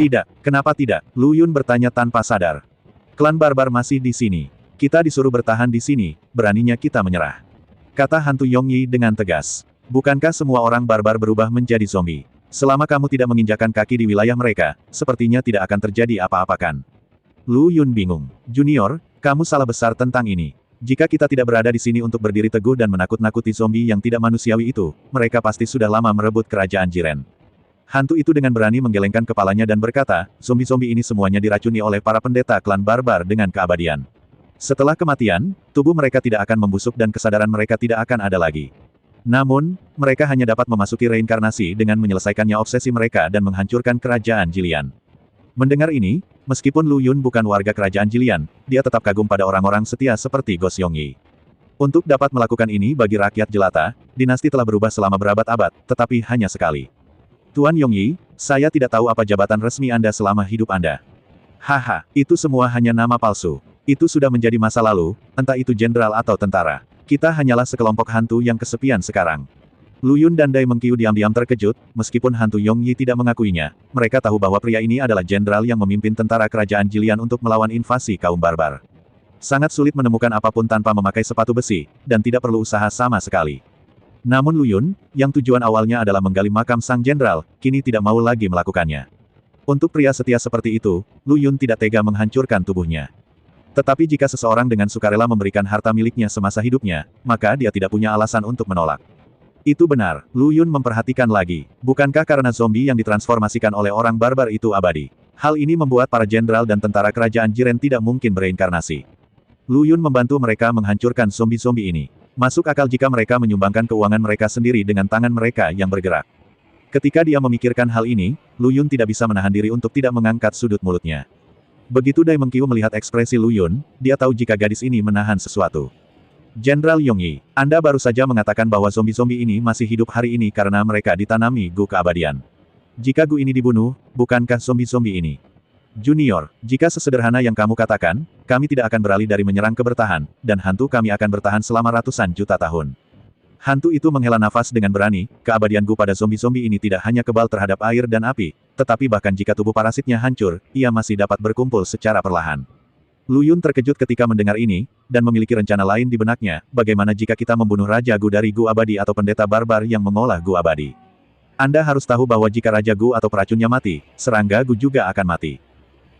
Tidak, kenapa tidak? Lu Yun bertanya tanpa sadar. Klan barbar masih di sini. Kita disuruh bertahan di sini, beraninya kita menyerah. Kata hantu Yongyi dengan tegas. Bukankah semua orang barbar berubah menjadi zombie? Selama kamu tidak menginjakan kaki di wilayah mereka, sepertinya tidak akan terjadi apa-apa kan? Lu Yun bingung. Junior, kamu salah besar tentang ini. Jika kita tidak berada di sini untuk berdiri teguh dan menakut-nakuti zombie yang tidak manusiawi itu, mereka pasti sudah lama merebut kerajaan Jiren. Hantu itu dengan berani menggelengkan kepalanya dan berkata, zombie-zombie ini semuanya diracuni oleh para pendeta klan barbar dengan keabadian. Setelah kematian, tubuh mereka tidak akan membusuk dan kesadaran mereka tidak akan ada lagi. Namun, mereka hanya dapat memasuki reinkarnasi dengan menyelesaikannya obsesi mereka dan menghancurkan kerajaan Jilian. Mendengar ini, meskipun Lu Yun bukan warga kerajaan Jilian, dia tetap kagum pada orang-orang setia seperti Gos Yongyi. Untuk dapat melakukan ini bagi rakyat jelata, dinasti telah berubah selama berabad-abad, tetapi hanya sekali. Tuan Yongyi, saya tidak tahu apa jabatan resmi Anda selama hidup Anda. Haha, itu semua hanya nama palsu. Itu sudah menjadi masa lalu, entah itu jenderal atau tentara. Kita hanyalah sekelompok hantu yang kesepian sekarang. Lu Yun dan Dai Mengqiu diam-diam terkejut, meskipun hantu Yongyi tidak mengakuinya. Mereka tahu bahwa pria ini adalah jenderal yang memimpin tentara kerajaan Jilian untuk melawan invasi kaum barbar. Sangat sulit menemukan apapun tanpa memakai sepatu besi, dan tidak perlu usaha sama sekali. Namun Lu Yun, yang tujuan awalnya adalah menggali makam sang jenderal, kini tidak mau lagi melakukannya. Untuk pria setia seperti itu, Lu Yun tidak tega menghancurkan tubuhnya. Tetapi jika seseorang dengan sukarela memberikan harta miliknya semasa hidupnya, maka dia tidak punya alasan untuk menolak. Itu benar, Lu Yun memperhatikan lagi. Bukankah karena zombie yang ditransformasikan oleh orang barbar itu abadi? Hal ini membuat para jenderal dan tentara kerajaan Jiren tidak mungkin bereinkarnasi. Lu Yun membantu mereka menghancurkan zombie-zombie ini. Masuk akal jika mereka menyumbangkan keuangan mereka sendiri dengan tangan mereka yang bergerak. Ketika dia memikirkan hal ini, Lu Yun tidak bisa menahan diri untuk tidak mengangkat sudut mulutnya. Begitu Dai Mengqiu melihat ekspresi Lu Yun, dia tahu jika gadis ini menahan sesuatu. Jenderal Yongyi, Anda baru saja mengatakan bahwa zombie-zombie ini masih hidup hari ini karena mereka ditanami Gu keabadian. Jika Gu ini dibunuh, bukankah zombie-zombie ini? Junior, jika sesederhana yang kamu katakan, kami tidak akan beralih dari menyerang ke bertahan, dan hantu kami akan bertahan selama ratusan juta tahun. Hantu itu menghela nafas dengan berani, keabadian Gu pada zombie-zombie ini tidak hanya kebal terhadap air dan api, tetapi bahkan jika tubuh parasitnya hancur, ia masih dapat berkumpul secara perlahan. Lu Yun terkejut ketika mendengar ini, dan memiliki rencana lain di benaknya, bagaimana jika kita membunuh Raja Gu dari Gu abadi atau pendeta barbar yang mengolah Gu abadi. Anda harus tahu bahwa jika Raja Gu atau peracunnya mati, serangga Gu juga akan mati.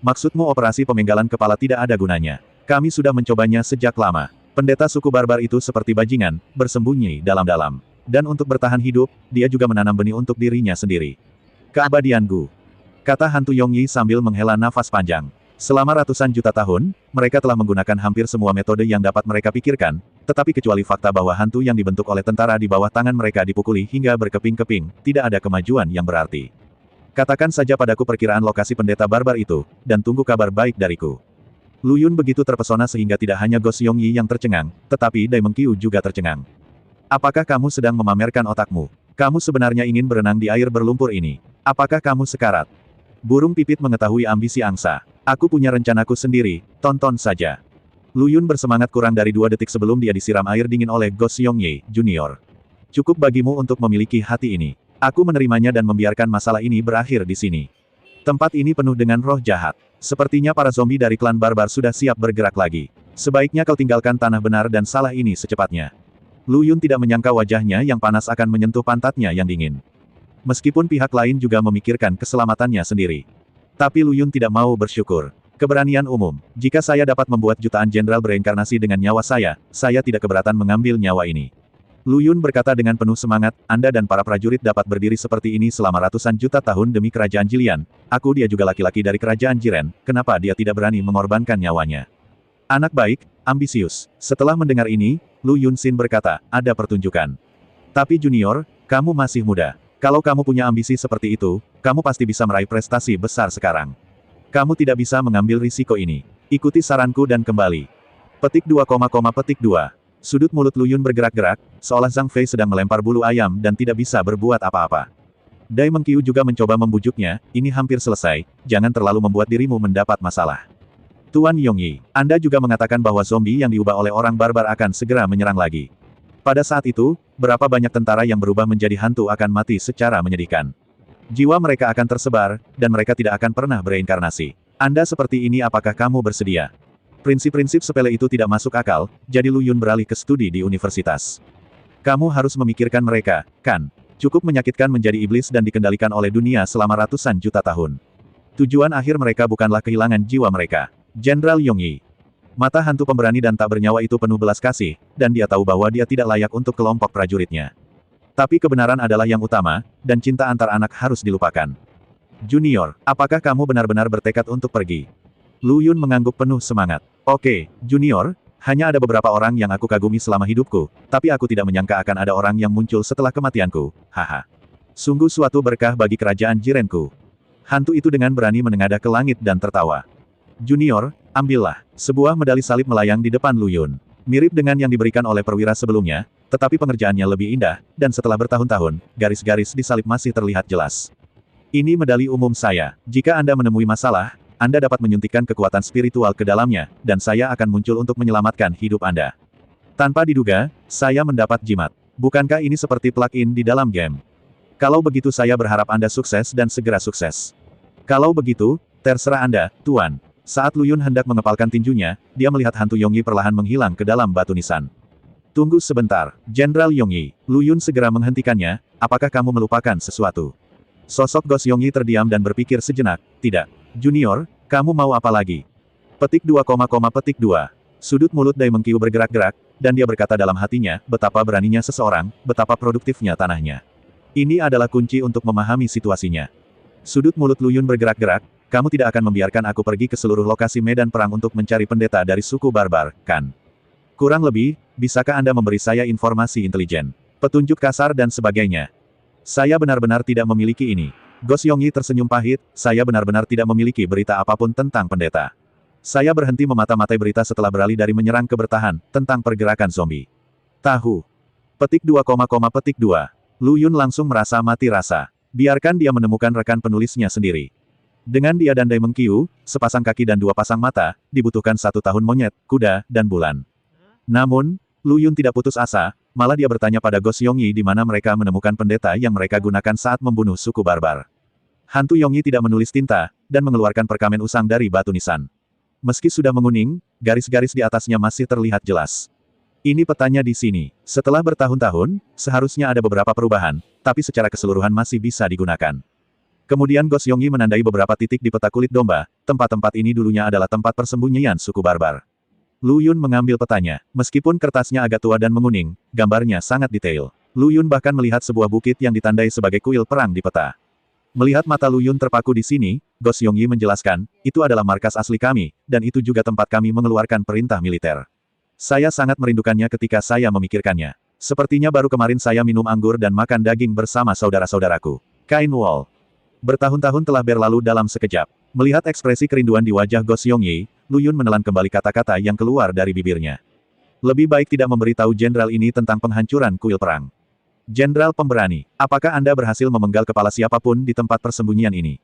Maksudmu operasi pemenggalan kepala tidak ada gunanya. Kami sudah mencobanya sejak lama. Pendeta suku barbar itu seperti bajingan, bersembunyi dalam-dalam. Dan untuk bertahan hidup, dia juga menanam benih untuk dirinya sendiri. Keabadian Gu, kata hantu Yongyi sambil menghela nafas panjang. Selama ratusan juta tahun, mereka telah menggunakan hampir semua metode yang dapat mereka pikirkan, tetapi kecuali fakta bahwa hantu yang dibentuk oleh tentara di bawah tangan mereka dipukuli hingga berkeping-keping, tidak ada kemajuan yang berarti. Katakan saja padaku perkiraan lokasi pendeta barbar itu, dan tunggu kabar baik dariku. Lu Yun begitu terpesona sehingga tidak hanya Gos Yongyi yang tercengang, tetapi Dai Mengqiu juga tercengang. Apakah kamu sedang memamerkan otakmu? Kamu sebenarnya ingin berenang di air berlumpur ini? Apakah kamu sekarat? Burung pipit mengetahui ambisi angsa. Aku punya rencanaku sendiri, tonton saja. Lu Yun bersemangat kurang dari 2 detik sebelum dia disiram air dingin oleh Gos Yongyi, Junior. Cukup bagimu untuk memiliki hati ini. Aku menerimanya dan membiarkan masalah ini berakhir di sini. Tempat ini penuh dengan roh jahat. Sepertinya para zombie dari klan barbar sudah siap bergerak lagi. Sebaiknya kau tinggalkan tanah benar dan salah ini secepatnya. Lu Yun tidak menyangka wajahnya yang panas akan menyentuh pantatnya yang dingin. Meskipun pihak lain juga memikirkan keselamatannya sendiri. Tapi Lu Yun tidak mau bersyukur. Keberanian umum. Jika saya dapat membuat jutaan jenderal bereinkarnasi dengan nyawa saya tidak keberatan mengambil nyawa ini. Lu Yun berkata dengan penuh semangat, Anda dan para prajurit dapat berdiri seperti ini selama ratusan juta tahun demi kerajaan Jilian. Aku dia juga laki-laki dari kerajaan Jiren, kenapa dia tidak berani mengorbankan nyawanya? Anak baik, ambisius. Setelah mendengar ini, Lu Yunxin berkata, ada pertunjukan. Tapi Junior, kamu masih muda. Kalau kamu punya ambisi seperti itu, kamu pasti bisa meraih prestasi besar sekarang. Kamu tidak bisa mengambil risiko ini. Ikuti saranku dan kembali. Petik 2, petik 2. Sudut mulut Lu Yun bergerak-gerak, seolah Zhang Fei sedang melempar bulu ayam dan tidak bisa berbuat apa-apa. Dai Mengqiu juga mencoba membujuknya, ini hampir selesai, jangan terlalu membuat dirimu mendapat masalah. Tuan Yongyi, Anda juga mengatakan bahwa zombie yang diubah oleh orang barbar akan segera menyerang lagi. Pada saat itu, berapa banyak tentara yang berubah menjadi hantu akan mati secara menyedihkan. Jiwa mereka akan tersebar, dan mereka tidak akan pernah bereinkarnasi. Anda seperti ini, apakah kamu bersedia? Prinsip-prinsip sepele itu tidak masuk akal, jadi Lu Yun beralih ke studi di universitas. Kamu harus memikirkan mereka, kan? Cukup menyakitkan menjadi iblis dan dikendalikan oleh dunia selama ratusan juta tahun. Tujuan akhir mereka bukanlah kehilangan jiwa mereka. Jenderal Yongyi. Mata hantu pemberani dan tak bernyawa itu penuh belas kasih, dan dia tahu bahwa dia tidak layak untuk kelompok prajuritnya. Tapi kebenaran adalah yang utama, dan cinta antar anak harus dilupakan. Junior, apakah kamu benar-benar bertekad untuk pergi? Lu Yun mengangguk penuh semangat. Oke, Junior, hanya ada beberapa orang yang aku kagumi selama hidupku, tapi aku tidak menyangka akan ada orang yang muncul setelah kematianku. Haha. Sungguh suatu berkah bagi kerajaan Jirenku. Hantu itu dengan berani menengadah ke langit dan tertawa. Junior, ambillah. Sebuah medali salib melayang di depan Lu Yun. Mirip dengan yang diberikan oleh perwira sebelumnya, tetapi pengerjaannya lebih indah, dan setelah bertahun-tahun, garis-garis di salib masih terlihat jelas. Ini medali umum saya. Jika Anda menemui masalah, Anda dapat menyuntikkan kekuatan spiritual ke dalamnya, dan saya akan muncul untuk menyelamatkan hidup Anda. Tanpa diduga, saya mendapat jimat. Bukankah ini seperti plug-in di dalam game? Kalau begitu saya berharap Anda sukses dan segera sukses. Kalau begitu, terserah Anda, Tuan. Saat Lu Yun hendak mengepalkan tinjunya, dia melihat hantu Yongyi perlahan menghilang ke dalam batu nisan. Tunggu sebentar, Jenderal Yongyi. Lu Yun segera menghentikannya, apakah kamu melupakan sesuatu? Sosok Gos Yongyi terdiam dan berpikir sejenak, tidak. Junior, kamu mau apa lagi? Petik 2, petik 2. Sudut mulut Dai Mengkiu bergerak-gerak, dan dia berkata dalam hatinya, betapa beraninya seseorang, betapa produktifnya tanahnya. Ini adalah kunci untuk memahami situasinya. Sudut mulut Lu Yun bergerak-gerak, kamu tidak akan membiarkan aku pergi ke seluruh lokasi medan perang untuk mencari pendeta dari suku barbar, kan? Kurang lebih, bisakah Anda memberi saya informasi intelijen? Petunjuk kasar dan sebagainya. Saya benar-benar tidak memiliki ini. Gos Yongyi tersenyum pahit, saya benar-benar tidak memiliki berita apapun tentang pendeta. Saya berhenti memata-matai berita setelah beralih dari menyerang ke bertahan, tentang pergerakan zombie. Tahu. Petik 2, petik 2. Lu Yun langsung merasa mati rasa. Biarkan dia menemukan rekan penulisnya sendiri. Dengan dia dan Dai Mengkiu, sepasang kaki dan 2 pasang mata, dibutuhkan 1 tahun monyet, kuda, dan bulan. Namun, Lu Yun tidak putus asa, malah dia bertanya pada Gos Yongyi di mana mereka menemukan pendeta yang mereka gunakan saat membunuh suku barbar. Hantu Yongyi tidak menulis tinta, dan mengeluarkan perkamen usang dari batu nisan. Meski sudah menguning, garis-garis di atasnya masih terlihat jelas. Ini petanya di sini. Setelah bertahun-tahun, seharusnya ada beberapa perubahan, tapi secara keseluruhan masih bisa digunakan. Kemudian Gos Yongyi menandai beberapa titik di peta kulit domba, tempat-tempat ini dulunya adalah tempat persembunyian suku barbar. Lu Yun mengambil petanya. Meskipun kertasnya agak tua dan menguning, gambarnya sangat detail. Lu Yun bahkan melihat sebuah bukit yang ditandai sebagai kuil perang di peta. Melihat mata Lu Yun terpaku di sini, Gos Yongyi menjelaskan, itu adalah markas asli kami, dan itu juga tempat kami mengeluarkan perintah militer. Saya sangat merindukannya ketika saya memikirkannya. Sepertinya baru kemarin saya minum anggur dan makan daging bersama saudara-saudaraku. Kain Wall. Bertahun-tahun telah berlalu dalam sekejap. Melihat ekspresi kerinduan di wajah Gos Yongyi, Lu Yun menelan kembali kata-kata yang keluar dari bibirnya. Lebih baik tidak memberitahu jenderal ini tentang penghancuran kuil perang. Jenderal pemberani, apakah Anda berhasil memenggal kepala siapapun di tempat persembunyian ini?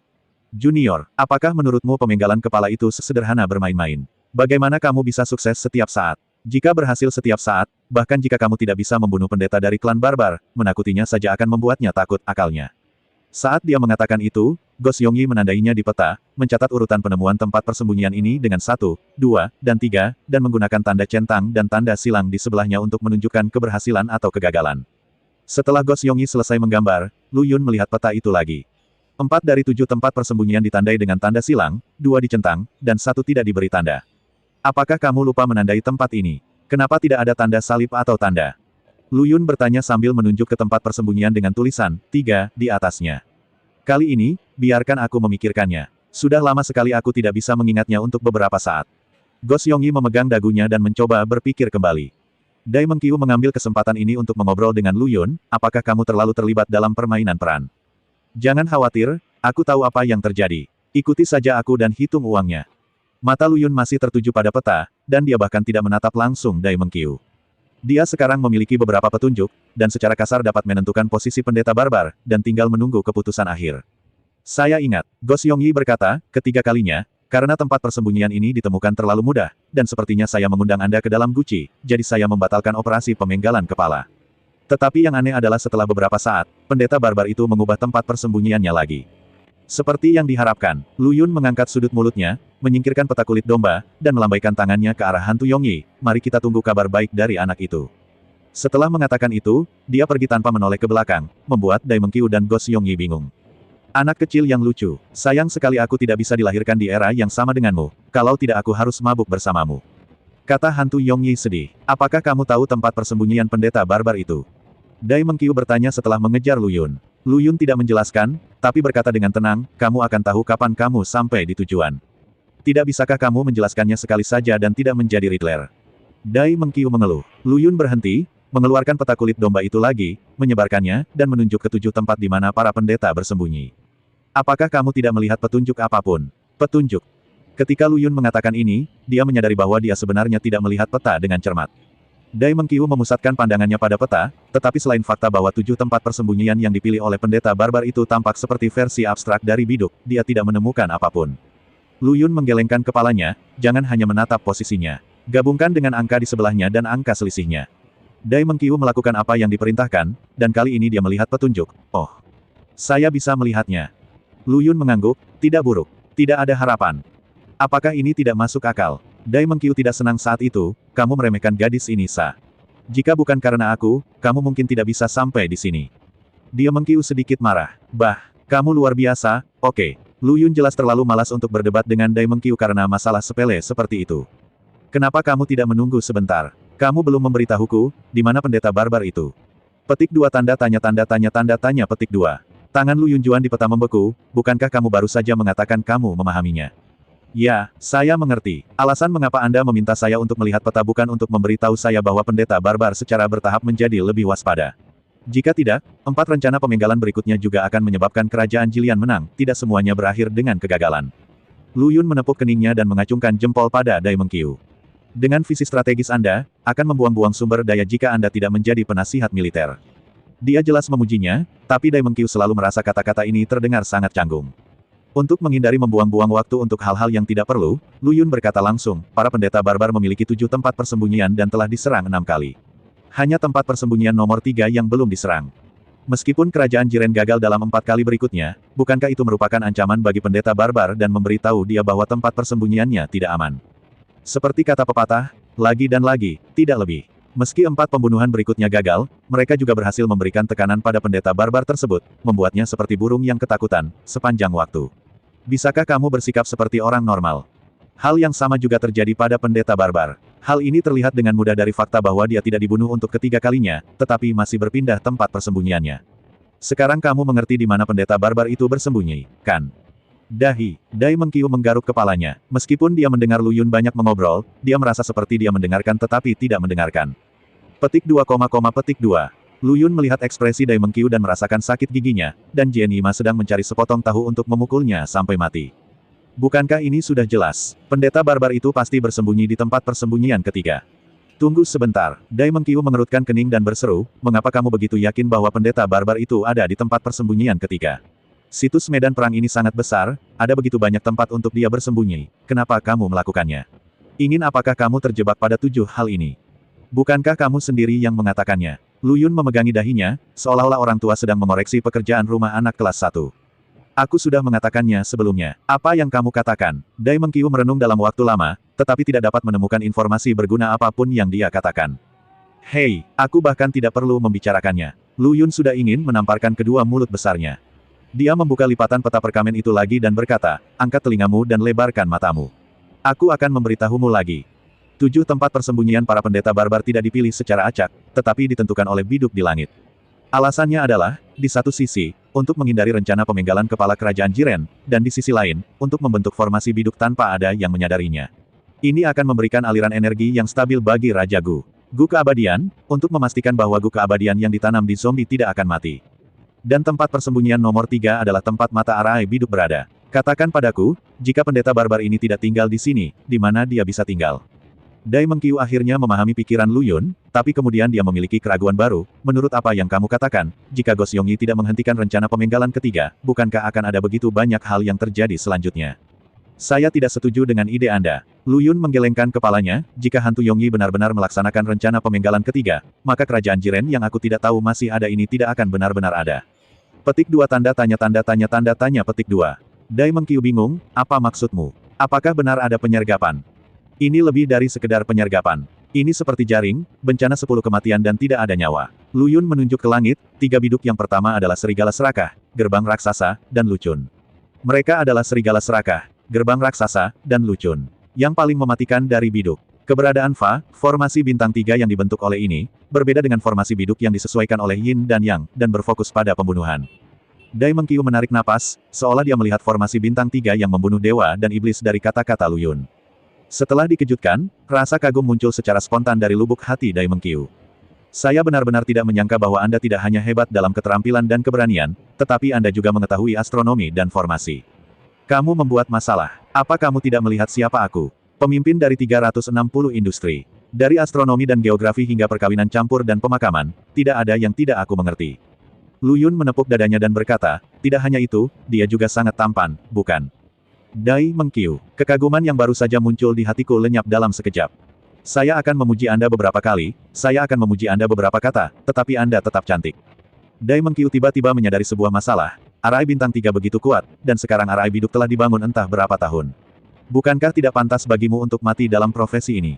Junior, apakah menurutmu pemenggalan kepala itu sesederhana bermain-main? Bagaimana kamu bisa sukses setiap saat? Jika berhasil setiap saat, bahkan jika kamu tidak bisa membunuh pendeta dari klan barbar, menakutinya saja akan membuatnya takut akalnya. Saat dia mengatakan itu, Gos Yongyi menandainya di peta, mencatat urutan penemuan tempat persembunyian ini dengan 1, 2, dan 3, dan menggunakan tanda centang dan tanda silang di sebelahnya untuk menunjukkan keberhasilan atau kegagalan. Setelah Gos Yongyi selesai menggambar, Lu Yun melihat peta itu lagi. 4 dari 7 tempat persembunyian ditandai dengan tanda silang, 2 dicentang, dan 1 tidak diberi tanda. Apakah kamu lupa menandai tempat ini? Kenapa tidak ada tanda salib atau tanda? Lu Yun bertanya sambil menunjuk ke tempat persembunyian dengan tulisan 3 di atasnya. Kali ini, biarkan aku memikirkannya. Sudah lama sekali aku tidak bisa mengingatnya untuk beberapa saat. Gos Yongyi memegang dagunya dan mencoba berpikir kembali. Dai Mengkiu mengambil kesempatan ini untuk mengobrol dengan Lu Yun, apakah kamu terlalu terlibat dalam permainan peran? Jangan khawatir, aku tahu apa yang terjadi. Ikuti saja aku dan hitung uangnya. Mata Lu Yun masih tertuju pada peta, dan dia bahkan tidak menatap langsung Dai Mengkiu. Dia sekarang memiliki beberapa petunjuk, dan secara kasar dapat menentukan posisi pendeta barbar, dan tinggal menunggu keputusan akhir. Saya ingat, Gos Yongyi berkata, ketiga kalinya, karena tempat persembunyian ini ditemukan terlalu mudah, dan sepertinya saya mengundang Anda ke dalam guci, jadi saya membatalkan operasi pemenggalan kepala. Tetapi yang aneh adalah setelah beberapa saat, pendeta barbar itu mengubah tempat persembunyiannya lagi. Seperti yang diharapkan, Lu Yun mengangkat sudut mulutnya, menyingkirkan peta kulit domba, dan melambaikan tangannya ke arah hantu Yongyi. Mari kita tunggu kabar baik dari anak itu. Setelah mengatakan itu, dia pergi tanpa menoleh ke belakang, membuat Daimeng Qiu dan Gos Yongyi bingung. Anak kecil yang lucu, sayang sekali aku tidak bisa dilahirkan di era yang sama denganmu, kalau tidak aku harus mabuk bersamamu. Kata hantu Yongyi sedih. Apakah kamu tahu tempat persembunyian pendeta barbar itu? Daimeng Qiu bertanya setelah mengejar Lu Yun. Lu Yun tidak menjelaskan, tapi berkata dengan tenang, kamu akan tahu kapan kamu sampai di tujuan. Tidak bisakah kamu menjelaskannya sekali saja dan tidak menjadi Riddler? Daimeng Qiu mengeluh. Lu Yun berhenti, mengeluarkan peta kulit domba itu lagi, menyebarkannya, dan menunjuk ke 7 tempat di mana para pendeta bersembunyi. Apakah kamu tidak melihat petunjuk apapun? Petunjuk. Ketika Lu Yun mengatakan ini, dia menyadari bahwa dia sebenarnya tidak melihat peta dengan cermat. Daimeng Qiu memusatkan pandangannya pada peta, tetapi selain fakta bahwa 7 tempat persembunyian yang dipilih oleh pendeta barbar itu tampak seperti versi abstrak dari biduk, dia tidak menemukan apapun. Lu Yun menggelengkan kepalanya, jangan hanya menatap posisinya. Gabungkan dengan angka di sebelahnya dan angka selisihnya. Daimeng Qiu melakukan apa yang diperintahkan, dan kali ini dia melihat petunjuk. Oh, saya bisa melihatnya. Lu Yun mengangguk, tidak buruk, tidak ada harapan. Apakah ini tidak masuk akal? Daimeng Qiu tidak senang saat itu, kamu meremehkan gadis ini, Sa. Jika bukan karena aku, kamu mungkin tidak bisa sampai di sini. Daimeng Qiu sedikit marah. Bah, kamu luar biasa, oke. Lu Yun jelas terlalu malas untuk berdebat dengan Daimeng Qiu karena masalah sepele seperti itu. Kenapa kamu tidak menunggu sebentar? Kamu belum memberitahuku, di mana pendeta barbar itu? Petik 2 tanda tanya petik 2. Tangan Lu Yun Juan di peta membeku, bukankah kamu baru saja mengatakan kamu memahaminya? Ya, saya mengerti. Alasan mengapa Anda meminta saya untuk melihat peta bukan untuk memberitahu saya bahwa pendeta barbar secara bertahap menjadi lebih waspada. Jika tidak, 4 rencana pemenggalan berikutnya juga akan menyebabkan kerajaan Jilian menang, tidak semuanya berakhir dengan kegagalan. Lu Yun menepuk keningnya dan mengacungkan jempol pada Daimeng Qiu. Dengan visi strategis Anda, akan membuang-buang sumber daya jika Anda tidak menjadi penasihat militer. Dia jelas memujinya, tapi Daimeng Qiu selalu merasa kata-kata ini terdengar sangat canggung. Untuk menghindari membuang-buang waktu untuk hal-hal yang tidak perlu, Lu Yun berkata langsung, para pendeta barbar memiliki 7 tempat persembunyian dan telah diserang 6 kali. Hanya tempat persembunyian nomor 3 yang belum diserang. Meskipun kerajaan Jiren gagal dalam 4 kali berikutnya, bukankah itu merupakan ancaman bagi pendeta barbar dan memberitahu dia bahwa tempat persembunyiannya tidak aman? Seperti kata pepatah, lagi dan lagi, tidak lebih. Meski 4 pembunuhan berikutnya gagal, mereka juga berhasil memberikan tekanan pada pendeta barbar tersebut, membuatnya seperti burung yang ketakutan, sepanjang waktu. Bisakah kamu bersikap seperti orang normal? Hal yang sama juga terjadi pada pendeta barbar. Hal ini terlihat dengan mudah dari fakta bahwa dia tidak dibunuh untuk ketiga kalinya, tetapi masih berpindah tempat persembunyiannya. Sekarang kamu mengerti di mana pendeta barbar itu bersembunyi, kan? Daimeng Qiu menggaruk kepalanya. Meskipun dia mendengar Lu Yun banyak mengobrol, dia merasa seperti dia mendengarkan tetapi tidak mendengarkan. Petik 2, petik 2. Lu Yun melihat ekspresi Daimeng Qiu dan merasakan sakit giginya, dan Jian Yima sedang mencari sepotong tahu untuk memukulnya sampai mati. Bukankah ini sudah jelas? Pendeta barbar itu pasti bersembunyi di tempat persembunyian ketiga. Tunggu sebentar. Daimeng Qiu mengerutkan kening dan berseru, mengapa kamu begitu yakin bahwa pendeta barbar itu ada di tempat persembunyian ketiga? Situs medan perang ini sangat besar, ada begitu banyak tempat untuk dia bersembunyi. Kenapa kamu melakukannya? Apakah kamu terjebak pada 7 hal ini? Bukankah kamu sendiri yang mengatakannya? Lu Yun memegangi dahinya, seolah-olah orang tua sedang mengoreksi pekerjaan rumah anak kelas 1. Aku sudah mengatakannya sebelumnya. Apa yang kamu katakan? Daimeng Qiu merenung dalam waktu lama, tetapi tidak dapat menemukan informasi berguna apapun yang dia katakan. Hei, aku bahkan tidak perlu membicarakannya. Lu Yun sudah ingin menamparkan kedua mulut besarnya. Dia membuka lipatan peta perkamen itu lagi dan berkata, angkat telingamu dan lebarkan matamu. Aku akan memberitahumu lagi. 7 tempat persembunyian para pendeta barbar tidak dipilih secara acak, tetapi ditentukan oleh biduk di langit. Alasannya adalah, di satu sisi, untuk menghindari rencana pemenggalan kepala kerajaan Jiren, dan di sisi lain, untuk membentuk formasi biduk tanpa ada yang menyadarinya. Ini akan memberikan aliran energi yang stabil bagi Raja Gu. Gu keabadian, untuk memastikan bahwa Gu keabadian yang ditanam di zombie tidak akan mati. Dan tempat persembunyian nomor 3 adalah tempat mata arai biduk berada. Katakan padaku, jika pendeta barbar ini tidak tinggal di sini, di mana dia bisa tinggal? Daimeng Qiu akhirnya memahami pikiran Lu Yun, tapi kemudian dia memiliki keraguan baru. Menurut apa yang kamu katakan, jika Gos Yongyi tidak menghentikan rencana pemenggalan ketiga, bukankah akan ada begitu banyak hal yang terjadi selanjutnya? Saya tidak setuju dengan ide Anda. Lu Yun menggelengkan kepalanya, jika hantu Yongyi benar-benar melaksanakan rencana pemenggalan ketiga, maka kerajaan Jiren yang aku tidak tahu masih ada ini tidak akan benar-benar ada. Petik 2 tanda tanya petik 2. Dai Mengqiu bingung, apa maksudmu? Apakah benar ada penyergapan? Ini lebih dari sekedar penyergapan. Ini seperti jaring, bencana 10 kematian dan tidak ada nyawa. Lu Yun menunjuk ke langit, 3 biduk yang pertama adalah serigala serakah, gerbang raksasa, dan lucun. Mereka adalah serigala serakah, gerbang raksasa, dan lucun. Yang paling mematikan dari biduk. Keberadaan Fa, formasi bintang 3 yang dibentuk oleh ini, berbeda dengan formasi biduk yang disesuaikan oleh Yin dan Yang, dan berfokus pada pembunuhan. Dai Mengqiu menarik napas, seolah dia melihat formasi bintang 3 yang membunuh dewa dan iblis dari kata-kata Lu Yun. Setelah dikejutkan, rasa kagum muncul secara spontan dari lubuk hati Dai Mengqiu. Saya benar-benar tidak menyangka bahwa Anda tidak hanya hebat dalam keterampilan dan keberanian, tetapi Anda juga mengetahui astronomi dan formasi. Kamu membuat masalah. Apa kamu tidak melihat siapa aku? Pemimpin dari 360 industri. Dari astronomi dan geografi hingga perkawinan campur dan pemakaman, tidak ada yang tidak aku mengerti. Lu Yun menepuk dadanya dan berkata, tidak hanya itu, dia juga sangat tampan, bukan? Dai Mengqiu, kekaguman yang baru saja muncul di hatiku lenyap dalam sekejap. Saya akan memuji Anda beberapa kali, saya akan memuji Anda beberapa kata, tetapi Anda tetap cantik. Dai Mengqiu tiba-tiba menyadari sebuah masalah. Arai bintang 3 begitu kuat, dan sekarang arai biduk telah dibangun entah berapa tahun. Bukankah tidak pantas bagimu untuk mati dalam profesi ini?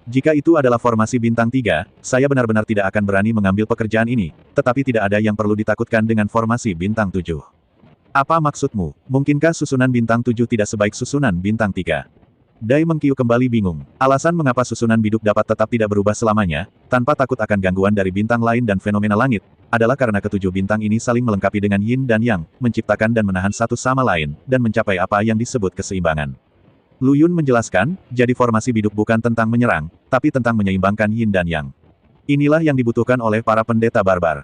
Jika itu adalah formasi bintang 3, saya benar-benar tidak akan berani mengambil pekerjaan ini, tetapi tidak ada yang perlu ditakutkan dengan formasi bintang 7. Apa maksudmu? Mungkinkah susunan bintang 7 tidak sebaik susunan bintang 3? Dai Mengqiu kembali bingung. Alasan mengapa susunan biduk dapat tetap tidak berubah selamanya, tanpa takut akan gangguan dari bintang lain dan fenomena langit, adalah karena ketujuh bintang ini saling melengkapi dengan Yin dan Yang, menciptakan dan menahan satu sama lain, dan mencapai apa yang disebut keseimbangan. Lu Yun menjelaskan, jadi formasi biduk bukan tentang menyerang, tapi tentang menyeimbangkan Yin dan Yang. Inilah yang dibutuhkan oleh para pendeta barbar.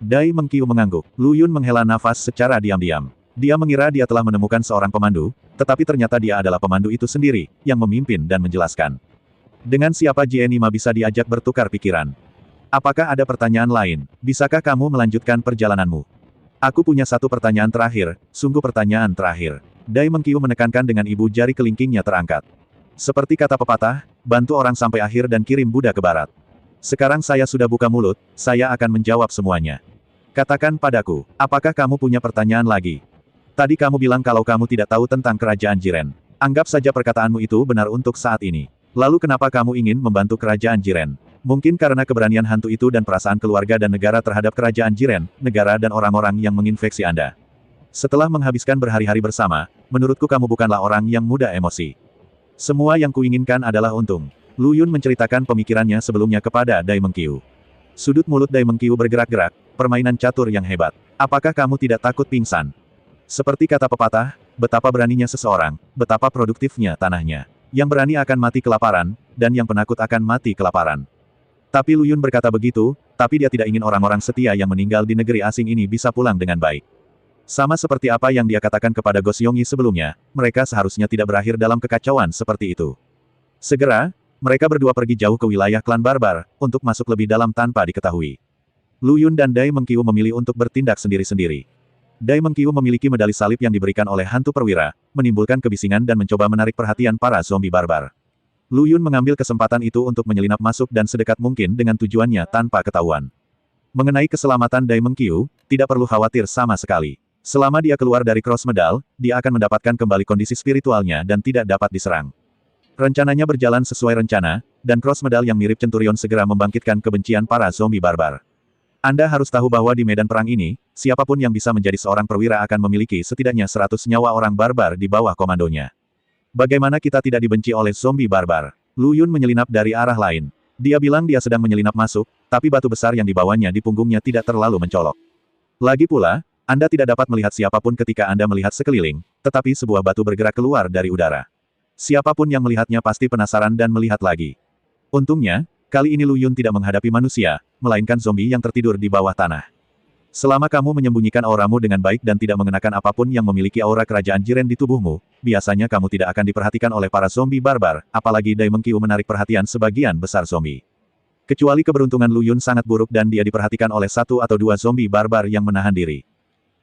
Dai Mengqiu mengangguk. Lu Yun menghela nafas secara diam-diam. Dia mengira dia telah menemukan seorang pemandu, tetapi ternyata dia adalah pemandu itu sendiri, yang memimpin dan menjelaskan. Dengan siapa Jienima bisa diajak bertukar pikiran? Apakah ada pertanyaan lain? Bisakah kamu melanjutkan perjalananmu? Aku punya satu pertanyaan terakhir, sungguh pertanyaan terakhir. Dai Mengqiu menekankan dengan ibu jari kelingkingnya terangkat. Seperti kata pepatah, bantu orang sampai akhir dan kirim Buddha ke barat. Sekarang saya sudah buka mulut, saya akan menjawab semuanya. Katakan padaku, apakah kamu punya pertanyaan lagi? Tadi kamu bilang kalau kamu tidak tahu tentang kerajaan Jiren. Anggap saja perkataanmu itu benar untuk saat ini. Lalu kenapa kamu ingin membantu kerajaan Jiren? Mungkin karena keberanian hantu itu dan perasaan keluarga dan negara terhadap kerajaan Jiren, negara dan orang-orang yang menginfeksi Anda. Setelah menghabiskan berhari-hari bersama, menurutku kamu bukanlah orang yang mudah emosi. Semua yang kuinginkan adalah untung. Lu Yun menceritakan pemikirannya sebelumnya kepada Dai Mengqiu. Sudut mulut Dai Mengqiu bergerak-gerak, permainan catur yang hebat. Apakah kamu tidak takut pingsan? Seperti kata pepatah, betapa beraninya seseorang, betapa produktifnya tanahnya. Yang berani akan mati kelaparan, dan yang penakut akan mati kelaparan. Tapi Lu Yun berkata begitu, tapi dia tidak ingin orang-orang setia yang meninggal di negeri asing ini bisa pulang dengan baik. Sama seperti apa yang dia katakan kepada Gos Yongyi sebelumnya, mereka seharusnya tidak berakhir dalam kekacauan seperti itu. Segera, mereka berdua pergi jauh ke wilayah klan barbar, untuk masuk lebih dalam tanpa diketahui. Lu Yun dan Dai Mengqiu memilih untuk bertindak sendiri-sendiri. Dai Mengqiu memiliki medali salib yang diberikan oleh hantu perwira, menimbulkan kebisingan dan mencoba menarik perhatian para zombie barbar. Lu Yun mengambil kesempatan itu untuk menyelinap masuk dan sedekat mungkin dengan tujuannya tanpa ketahuan. Mengenai keselamatan Dai Mengqiu, tidak perlu khawatir sama sekali. Selama dia keluar dari Cross Medal, dia akan mendapatkan kembali kondisi spiritualnya dan tidak dapat diserang. Rencananya berjalan sesuai rencana, dan Cross Medal yang mirip Centurion segera membangkitkan kebencian para zombie barbar. Anda harus tahu bahwa di medan perang ini, siapapun yang bisa menjadi seorang perwira akan memiliki setidaknya 100 nyawa orang barbar di bawah komandonya. Bagaimana kita tidak dibenci oleh zombie barbar? Lu Yun menyelinap dari arah lain. Dia bilang dia sedang menyelinap masuk, tapi batu besar yang dibawanya di punggungnya tidak terlalu mencolok. Lagi pula, Anda tidak dapat melihat siapapun ketika Anda melihat sekeliling, tetapi sebuah batu bergerak keluar dari udara. Siapapun yang melihatnya pasti penasaran dan melihat lagi. Untungnya, kali ini Lu Yun tidak menghadapi manusia, melainkan zombie yang tertidur di bawah tanah. Selama kamu menyembunyikan auramu dengan baik dan tidak mengenakan apapun yang memiliki aura kerajaan Jiren di tubuhmu, biasanya kamu tidak akan diperhatikan oleh para zombie barbar, apalagi Dai Mengqiu menarik perhatian sebagian besar zombie. Kecuali keberuntungan Lu Yun sangat buruk dan dia diperhatikan oleh satu atau dua zombie barbar yang menahan diri.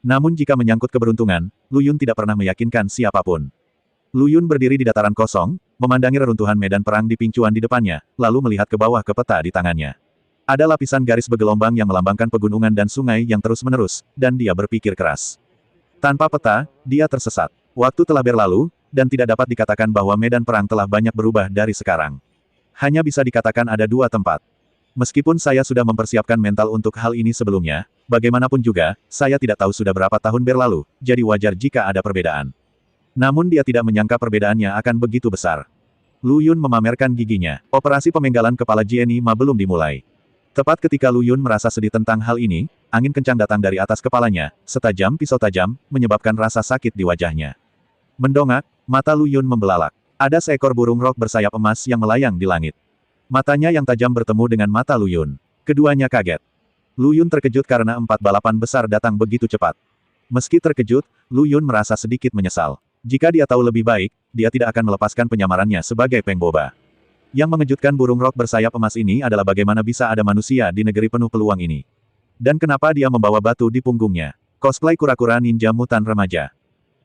Namun jika menyangkut keberuntungan, Lu Yun tidak pernah meyakinkan siapapun. Lu Yun berdiri di dataran kosong, memandangi reruntuhan medan perang di pincuan di depannya, lalu melihat ke bawah ke peta di tangannya. Ada lapisan garis bergelombang yang melambangkan pegunungan dan sungai yang terus-menerus, dan dia berpikir keras. Tanpa peta, dia tersesat. Waktu telah berlalu, dan tidak dapat dikatakan bahwa medan perang telah banyak berubah dari sekarang. Hanya bisa dikatakan ada dua tempat. Meskipun saya sudah mempersiapkan mental untuk hal ini sebelumnya, bagaimanapun juga, saya tidak tahu sudah berapa tahun berlalu, jadi wajar jika ada perbedaan. Namun dia tidak menyangka perbedaannya akan begitu besar. Lu Yun memamerkan giginya. Operasi pemenggalan kepala Jenny Ma belum dimulai. Tepat ketika Lu Yun merasa sedih tentang hal ini, angin kencang datang dari atas kepalanya, setajam pisau tajam, menyebabkan rasa sakit di wajahnya. Mendongak, mata Lu Yun membelalak. Ada seekor burung rok bersayap emas yang melayang di langit. Matanya yang tajam bertemu dengan mata Lu Yun. Keduanya kaget. Lu Yun terkejut karena 4 balapan besar datang begitu cepat. Meski terkejut, Lu Yun merasa sedikit menyesal. Jika dia tahu lebih baik, dia tidak akan melepaskan penyamarannya sebagai pengboba. Yang mengejutkan burung rok bersayap emas ini adalah bagaimana bisa ada manusia di negeri penuh peluang ini. Dan kenapa dia membawa batu di punggungnya? Cosplay kura-kura ninja mutan remaja.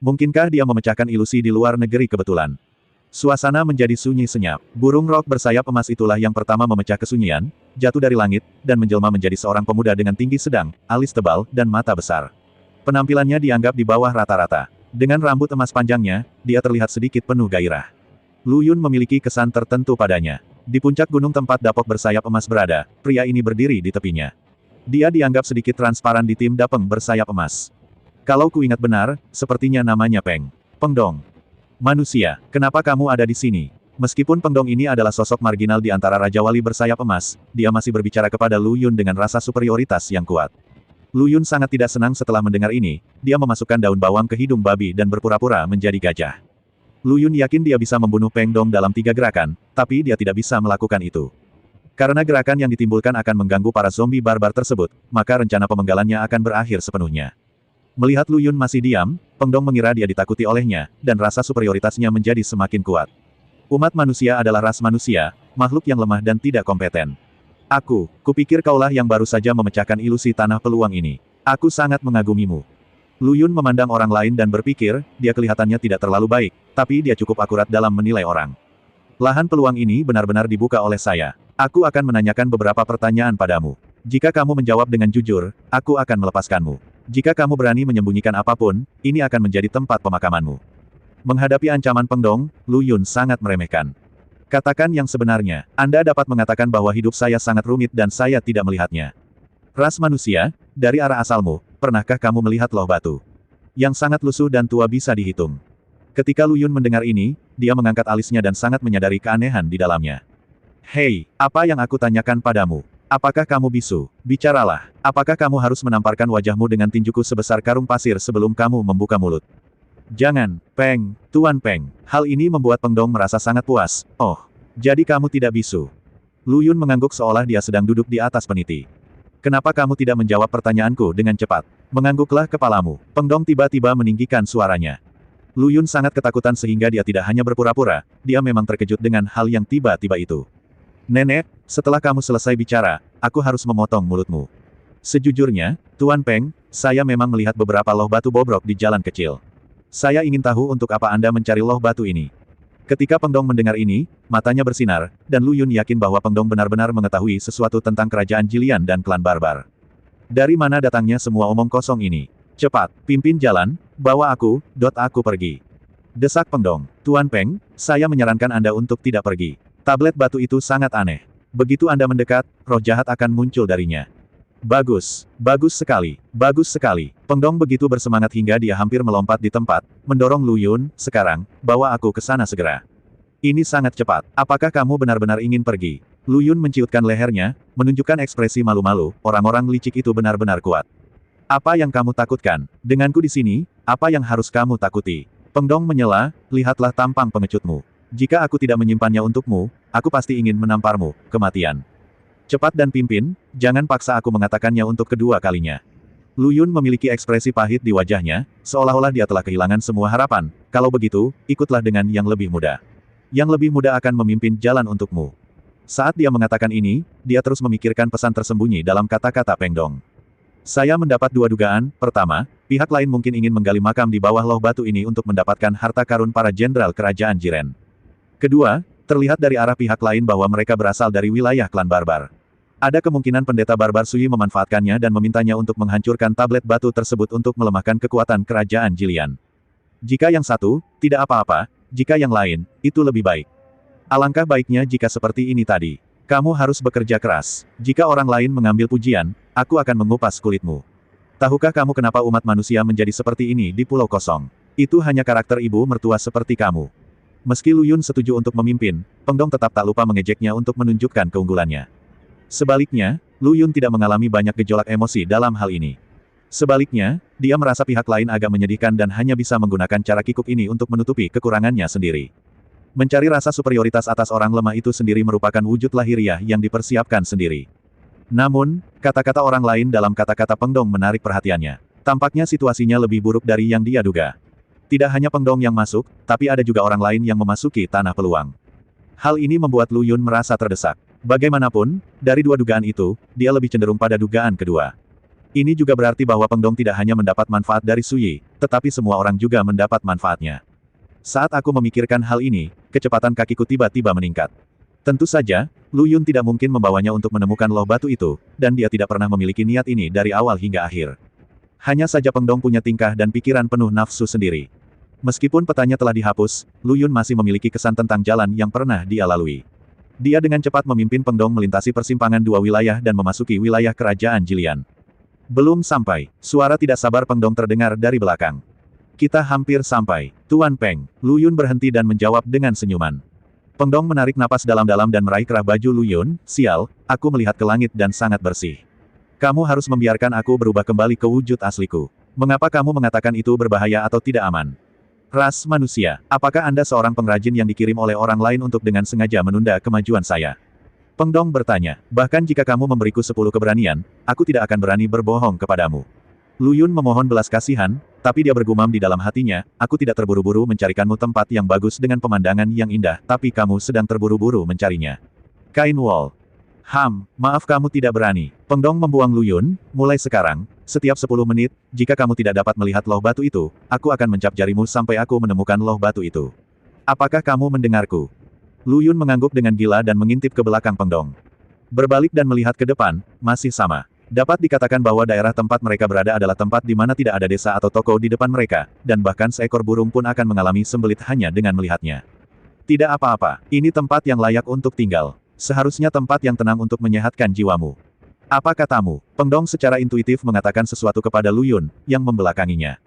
Mungkinkah dia memecahkan ilusi di luar negeri kebetulan? Suasana menjadi sunyi senyap. Burung rok bersayap emas itulah yang pertama memecah kesunyian, jatuh dari langit, dan menjelma menjadi seorang pemuda dengan tinggi sedang, alis tebal, dan mata besar. Penampilannya dianggap di bawah rata-rata. Dengan rambut emas panjangnya, dia terlihat sedikit penuh gairah. Lu Yun memiliki kesan tertentu padanya. Di puncak gunung tempat dapok bersayap emas berada, pria ini berdiri di tepinya. Dia dianggap sedikit transparan di tim dapeng bersayap emas. Kalau ku ingat benar, sepertinya namanya Peng. Pengdong. Manusia, kenapa kamu ada di sini? Meskipun Pengdong ini adalah sosok marginal di antara Raja Wali bersayap emas, dia masih berbicara kepada Lu Yun dengan rasa superioritas yang kuat. Lu Yun sangat tidak senang setelah mendengar ini, dia memasukkan daun bawang ke hidung babi dan berpura-pura menjadi gajah. Lu Yun yakin dia bisa membunuh Peng Dong dalam 3 gerakan, tapi dia tidak bisa melakukan itu. Karena gerakan yang ditimbulkan akan mengganggu para zombie barbar tersebut, maka rencana pemenggalannya akan berakhir sepenuhnya. Melihat Lu Yun masih diam, Peng Dong mengira dia ditakuti olehnya, dan rasa superioritasnya menjadi semakin kuat. Umat manusia adalah ras manusia, makhluk yang lemah dan tidak kompeten. Kupikir kaulah yang baru saja memecahkan ilusi tanah peluang ini. Aku sangat mengagumimu. Lu Yun memandang orang lain dan berpikir, dia kelihatannya tidak terlalu baik, tapi dia cukup akurat dalam menilai orang. Lahan peluang ini benar-benar dibuka oleh saya. Aku akan menanyakan beberapa pertanyaan padamu. Jika kamu menjawab dengan jujur, aku akan melepaskanmu. Jika kamu berani menyembunyikan apapun, ini akan menjadi tempat pemakamanmu. Menghadapi ancaman Peng Dong, Lu Yun sangat meremehkan. Katakan yang sebenarnya, Anda dapat mengatakan bahwa hidup saya sangat rumit dan saya tidak melihatnya. Ras manusia, dari arah asalmu, pernahkah kamu melihat loh batu? Yang sangat lusuh dan tua bisa dihitung. Ketika Lu Yun mendengar ini, dia mengangkat alisnya dan sangat menyadari keanehan di dalamnya. Hei, apa yang aku tanyakan padamu? Apakah kamu bisu? Bicaralah. Apakah kamu harus menamparkan wajahmu dengan tinjuku sebesar karung pasir sebelum kamu membuka mulut? Jangan, Peng, Tuan Peng. Hal ini membuat Peng Dong merasa sangat puas. Oh, jadi kamu tidak bisu. Lu Yun mengangguk seolah dia sedang duduk di atas peniti. Kenapa kamu tidak menjawab pertanyaanku dengan cepat? Mengangguklah kepalamu. Peng Dong tiba-tiba meninggikan suaranya. Lu Yun sangat ketakutan sehingga dia tidak hanya berpura-pura, dia memang terkejut dengan hal yang tiba-tiba itu. Nenek, setelah kamu selesai bicara, aku harus memotong mulutmu. Sejujurnya, Tuan Peng, saya memang melihat beberapa loh batu bobrok di jalan kecil. Saya ingin tahu untuk apa Anda mencari loh batu ini. Ketika Peng Dong mendengar ini, matanya bersinar, dan Lu Yun yakin bahwa Peng Dong benar-benar mengetahui sesuatu tentang kerajaan Jilian dan klan barbar. Dari mana datangnya semua omong kosong ini? Cepat, pimpin jalan, bawa aku pergi. Desak Peng Dong. Tuan Peng, saya menyarankan Anda untuk tidak pergi. Tablet batu itu sangat aneh. Begitu Anda mendekat, roh jahat akan muncul darinya. Bagus, bagus sekali, bagus sekali. Peng Dong begitu bersemangat hingga dia hampir melompat di tempat, mendorong Lu Yun, sekarang, bawa aku ke sana segera. Ini sangat cepat. Apakah kamu benar-benar ingin pergi? Lu Yun menciutkan lehernya, menunjukkan ekspresi malu-malu, orang-orang licik itu benar-benar kuat. Apa yang kamu takutkan? Denganku di sini, apa yang harus kamu takuti? Peng Dong menyela, lihatlah tampang pengecutmu. Jika aku tidak menyimpannya untukmu, aku pasti ingin menamparmu, kematian. Cepat dan pimpin, jangan paksa aku mengatakannya untuk kedua kalinya. Lu Yun memiliki ekspresi pahit di wajahnya, seolah-olah dia telah kehilangan semua harapan. Kalau begitu, ikutlah dengan yang lebih muda. Yang lebih muda akan memimpin jalan untukmu. Saat dia mengatakan ini, dia terus memikirkan pesan tersembunyi dalam kata-kata Peng Dong. Saya mendapat dua dugaan. Pertama, pihak lain mungkin ingin menggali makam di bawah loh batu ini untuk mendapatkan harta karun para jenderal kerajaan Jiren. Kedua, terlihat dari arah pihak lain bahwa mereka berasal dari wilayah klan barbar. Ada kemungkinan pendeta barbar Sui memanfaatkannya dan memintanya untuk menghancurkan tablet batu tersebut untuk melemahkan kekuatan kerajaan Jilian. Jika yang satu, tidak apa-apa, jika yang lain, itu lebih baik. Alangkah baiknya jika seperti ini tadi. Kamu harus bekerja keras. Jika orang lain mengambil pujian, aku akan mengupas kulitmu. Tahukah kamu kenapa umat manusia menjadi seperti ini di Pulau Kosong? Itu hanya karakter ibu mertua seperti kamu. Meski Lu Yun setuju untuk memimpin, Peng Dong tetap tak lupa mengejeknya untuk menunjukkan keunggulannya. Sebaliknya, Lu Yun tidak mengalami banyak gejolak emosi dalam hal ini. Sebaliknya, dia merasa pihak lain agak menyedihkan dan hanya bisa menggunakan cara kikuk ini untuk menutupi kekurangannya sendiri. Mencari rasa superioritas atas orang lemah itu sendiri merupakan wujud lahiriah yang dipersiapkan sendiri. Namun, kata-kata orang lain dalam kata-kata Peng Dong menarik perhatiannya. Tampaknya situasinya lebih buruk dari yang dia duga. Tidak hanya Peng Dong yang masuk, tapi ada juga orang lain yang memasuki tanah peluang. Hal ini membuat Lu Yun merasa terdesak. Bagaimanapun, dari dua dugaan itu, dia lebih cenderung pada dugaan kedua. Ini juga berarti bahwa Peng Dong tidak hanya mendapat manfaat dari Suyi, tetapi semua orang juga mendapat manfaatnya. Saat aku memikirkan hal ini, kecepatan kakiku tiba-tiba meningkat. Tentu saja, Lu Yun tidak mungkin membawanya untuk menemukan loh batu itu, dan dia tidak pernah memiliki niat ini dari awal hingga akhir. Hanya saja Peng Dong punya tingkah dan pikiran penuh nafsu sendiri. Meskipun petanya telah dihapus, Lu Yun masih memiliki kesan tentang jalan yang pernah dia lalui. Dia dengan cepat memimpin Peng Dong melintasi persimpangan dua wilayah dan memasuki wilayah kerajaan Jilian. Belum sampai, suara tidak sabar Peng Dong terdengar dari belakang. Kita hampir sampai, Tuan Peng. Lu Yun berhenti dan menjawab dengan senyuman. Peng Dong menarik napas dalam-dalam dan meraih kerah baju Lu Yun. Sial, aku melihat ke langit dan sangat bersih. Kamu harus membiarkan aku berubah kembali ke wujud asliku. Mengapa kamu mengatakan itu berbahaya atau tidak aman? Ras manusia, apakah Anda seorang pengrajin yang dikirim oleh orang lain untuk dengan sengaja menunda kemajuan saya? Peng Dong bertanya, bahkan jika kamu memberiku 10 keberanian, aku tidak akan berani berbohong kepadamu. Lu Yun memohon belas kasihan, tapi dia bergumam di dalam hatinya, aku tidak terburu-buru mencarikanmu tempat yang bagus dengan pemandangan yang indah, tapi kamu sedang terburu-buru mencarinya. Kain Wall. Maaf kamu tidak berani. Peng Dong membuang Lu Yun, mulai sekarang, setiap 10 menit, jika kamu tidak dapat melihat loh batu itu, aku akan mencap jarimu sampai aku menemukan loh batu itu. Apakah kamu mendengarku? Lu Yun mengangguk dengan gila dan mengintip ke belakang Peng Dong. Berbalik dan melihat ke depan, masih sama. Dapat dikatakan bahwa daerah tempat mereka berada adalah tempat di mana tidak ada desa atau toko di depan mereka, dan bahkan seekor burung pun akan mengalami sembelit hanya dengan melihatnya. Tidak apa-apa, ini tempat yang layak untuk tinggal. Seharusnya tempat yang tenang untuk menyehatkan jiwamu. Apa katamu? Peng Dong secara intuitif mengatakan sesuatu kepada Lu Yun, yang membelakanginya.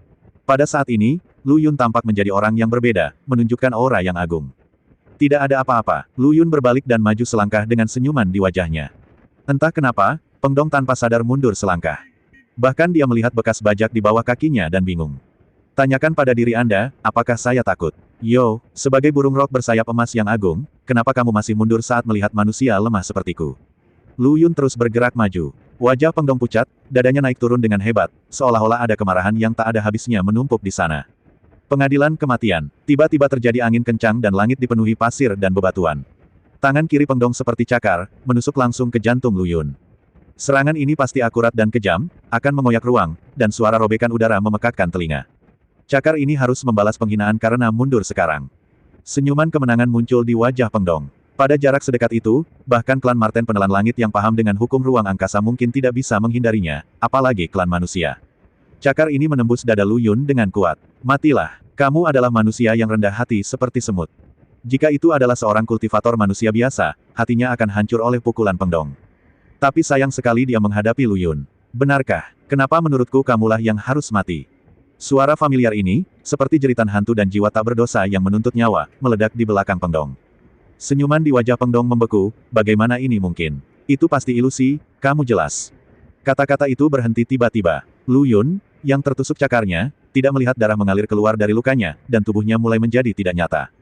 Pada saat ini, Lu Yun tampak menjadi orang yang berbeda, menunjukkan aura yang agung. Tidak ada apa-apa, Lu Yun berbalik dan maju selangkah dengan senyuman di wajahnya. Entah kenapa, Peng Dong tanpa sadar mundur selangkah. Bahkan dia melihat bekas bajak di bawah kakinya dan bingung. Tanyakan pada diri Anda, apakah saya takut? Yo, sebagai burung rok bersayap emas yang agung, kenapa kamu masih mundur saat melihat manusia lemah sepertiku? Lu Yun terus bergerak maju. Wajah Peng Dong pucat, dadanya naik turun dengan hebat, seolah-olah ada kemarahan yang tak ada habisnya menumpuk di sana. Pengadilan kematian. Tiba-tiba terjadi angin kencang dan langit dipenuhi pasir dan bebatuan. Tangan kiri Peng Dong seperti cakar, menusuk langsung ke jantung Lu Yun. Serangan ini pasti akurat dan kejam, akan mengoyak ruang, dan suara robekan udara memekakkan telinga. Cakar ini harus membalas penghinaan karena mundur sekarang. Senyuman kemenangan muncul di wajah Peng Dong. Pada jarak sedekat itu, bahkan klan Marten Penelan Langit yang paham dengan hukum ruang angkasa mungkin tidak bisa menghindarinya, apalagi klan manusia. Cakar ini menembus dada Lu Yun dengan kuat. Matilah, kamu adalah manusia yang rendah hati seperti semut. Jika itu adalah seorang kultivator manusia biasa, hatinya akan hancur oleh pukulan Peng Dong. Tapi sayang sekali dia menghadapi Lu Yun. Benarkah? Kenapa menurutku kamulah yang harus mati? Suara familiar ini, seperti jeritan hantu dan jiwa tak berdosa yang menuntut nyawa, meledak di belakang Peng Dong. Senyuman di wajah Peng Dong membeku, bagaimana ini mungkin? Itu pasti ilusi, kamu jelas. Kata-kata itu berhenti tiba-tiba. Lu Yun, yang tertusuk cakarnya, tidak melihat darah mengalir keluar dari lukanya, dan tubuhnya mulai menjadi tidak nyata.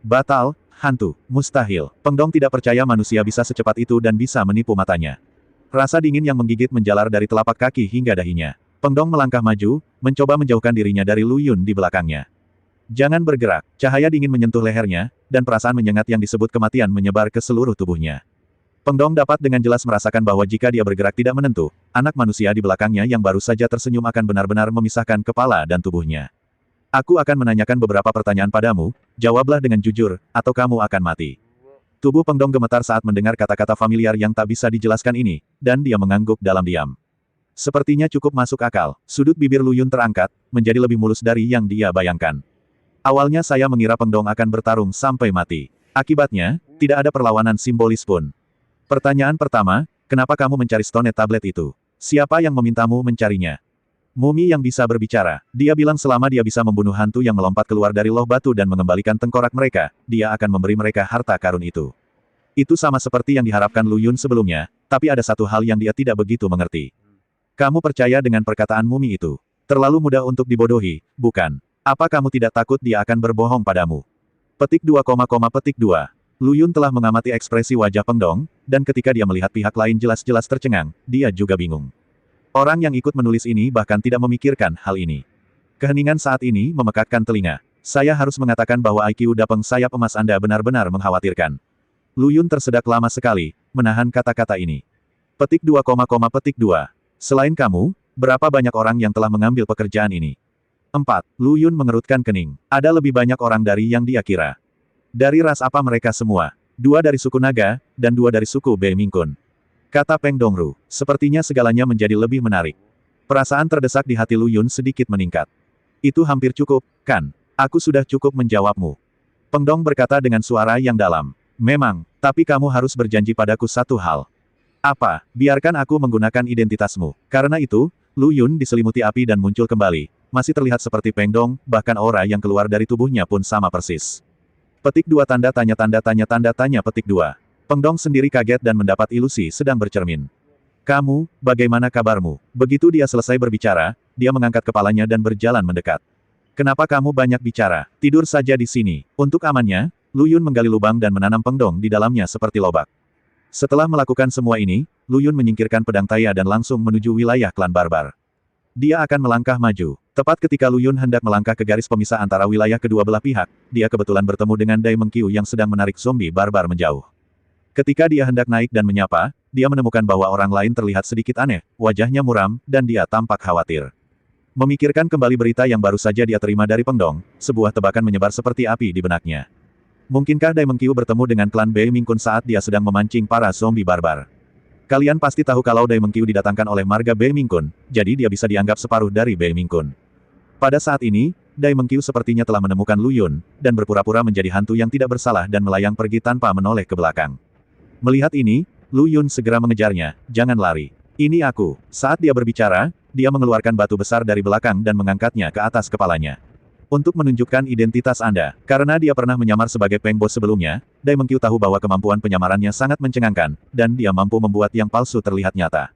Batal, hantu, mustahil. Peng Dong tidak percaya manusia bisa secepat itu dan bisa menipu matanya. Rasa dingin yang menggigit menjalar dari telapak kaki hingga dahinya. Peng Dong melangkah maju, mencoba menjauhkan dirinya dari Lu Yun di belakangnya. Jangan bergerak, cahaya dingin menyentuh lehernya, dan perasaan menyengat yang disebut kematian menyebar ke seluruh tubuhnya. Peng Dong dapat dengan jelas merasakan bahwa jika dia bergerak tidak menentu, anak manusia di belakangnya yang baru saja tersenyum akan benar-benar memisahkan kepala dan tubuhnya. Aku akan menanyakan beberapa pertanyaan padamu, jawablah dengan jujur, atau kamu akan mati. Tubuh Peng Dong gemetar saat mendengar kata-kata familiar yang tak bisa dijelaskan ini, dan dia mengangguk dalam diam. Sepertinya cukup masuk akal, sudut bibir Lu Yun terangkat, menjadi lebih mulus dari yang dia bayangkan. Awalnya saya mengira Peng Dong akan bertarung sampai mati. Akibatnya, tidak ada perlawanan simbolis pun. Pertanyaan pertama, kenapa kamu mencari Stone Tablet itu? Siapa yang memintamu mencarinya? Mumi yang bisa berbicara, dia bilang selama dia bisa membunuh hantu yang melompat keluar dari loh batu dan mengembalikan tengkorak mereka, dia akan memberi mereka harta karun itu. Itu sama seperti yang diharapkan Lu Yun sebelumnya, tapi ada satu hal yang dia tidak begitu mengerti. Kamu percaya dengan perkataan Mumi itu? Terlalu mudah untuk dibodohi, bukan? Apa kamu tidak takut dia akan berbohong padamu? Petik 2, petik 2. Lu Yun telah mengamati ekspresi wajah Peng Dong, dan ketika dia melihat pihak lain jelas-jelas tercengang, dia juga bingung. Orang yang ikut menulis ini bahkan tidak memikirkan hal ini. Keheningan saat ini memekakkan telinga. Saya harus mengatakan bahwa IQ Dapeng sayap emas Anda benar-benar mengkhawatirkan. Lu Yun tersedak lama sekali, menahan kata-kata ini. Petik 2, petik 2. Selain kamu, berapa banyak orang yang telah mengambil pekerjaan ini? 4. Lu Yun mengerutkan kening. Ada lebih banyak orang dari yang dia kira. Dari ras apa mereka semua? 2 dari suku naga, dan 2 dari suku Bei Mingkun. Kata Peng Dongru. Sepertinya segalanya menjadi lebih menarik. Perasaan terdesak di hati Lu Yun sedikit meningkat. Itu hampir cukup, kan? Aku sudah cukup menjawabmu. Peng Dong berkata dengan suara yang dalam. Memang, tapi kamu harus berjanji padaku satu hal. Apa? Biarkan aku menggunakan identitasmu. Karena itu, Lu Yun diselimuti api dan muncul kembali. Masih terlihat seperti Peng Dong, bahkan aura yang keluar dari tubuhnya pun sama persis. Petik 2 tanda tanya petik 2. Peng Dong sendiri kaget dan mendapat ilusi sedang bercermin. Kamu, bagaimana kabarmu? Begitu dia selesai berbicara, dia mengangkat kepalanya dan berjalan mendekat. Kenapa kamu banyak bicara? Tidur saja di sini. Untuk amannya, Lu Yun menggali lubang dan menanam Peng Dong di dalamnya seperti lobak. Setelah melakukan semua ini, Lu Yun menyingkirkan pedang Taya dan langsung menuju wilayah klan barbar. Dia akan melangkah maju. Tepat ketika Lu Yun hendak melangkah ke garis pemisah antara wilayah kedua belah pihak, dia kebetulan bertemu dengan Dai Mengqiu yang sedang menarik zombie barbar menjauh. Ketika dia hendak naik dan menyapa, dia menemukan bahwa orang lain terlihat sedikit aneh, wajahnya muram, dan dia tampak khawatir. Memikirkan kembali berita yang baru saja dia terima dari Peng Dong, sebuah tebakan menyebar seperti api di benaknya. Mungkinkah Dai Mengqiu bertemu dengan klan Bei Mingkun saat dia sedang memancing para zombie barbar? Kalian pasti tahu kalau Dai Mengqiu didatangkan oleh marga Bei Mingkun, jadi dia bisa dianggap separuh dari Bei Mingkun. Pada saat ini, Dai Mengqiu sepertinya telah menemukan Lu Yun, dan berpura-pura menjadi hantu yang tidak bersalah dan melayang pergi tanpa menoleh ke belakang. Melihat ini, Lu Yun segera mengejarnya, jangan lari. Ini aku. Saat dia berbicara, dia mengeluarkan batu besar dari belakang dan mengangkatnya ke atas kepalanya. Untuk menunjukkan identitas Anda, karena dia pernah menyamar sebagai Peng Bos sebelumnya, Dai Mengqiu tahu bahwa kemampuan penyamarannya sangat mencengangkan, dan dia mampu membuat yang palsu terlihat nyata.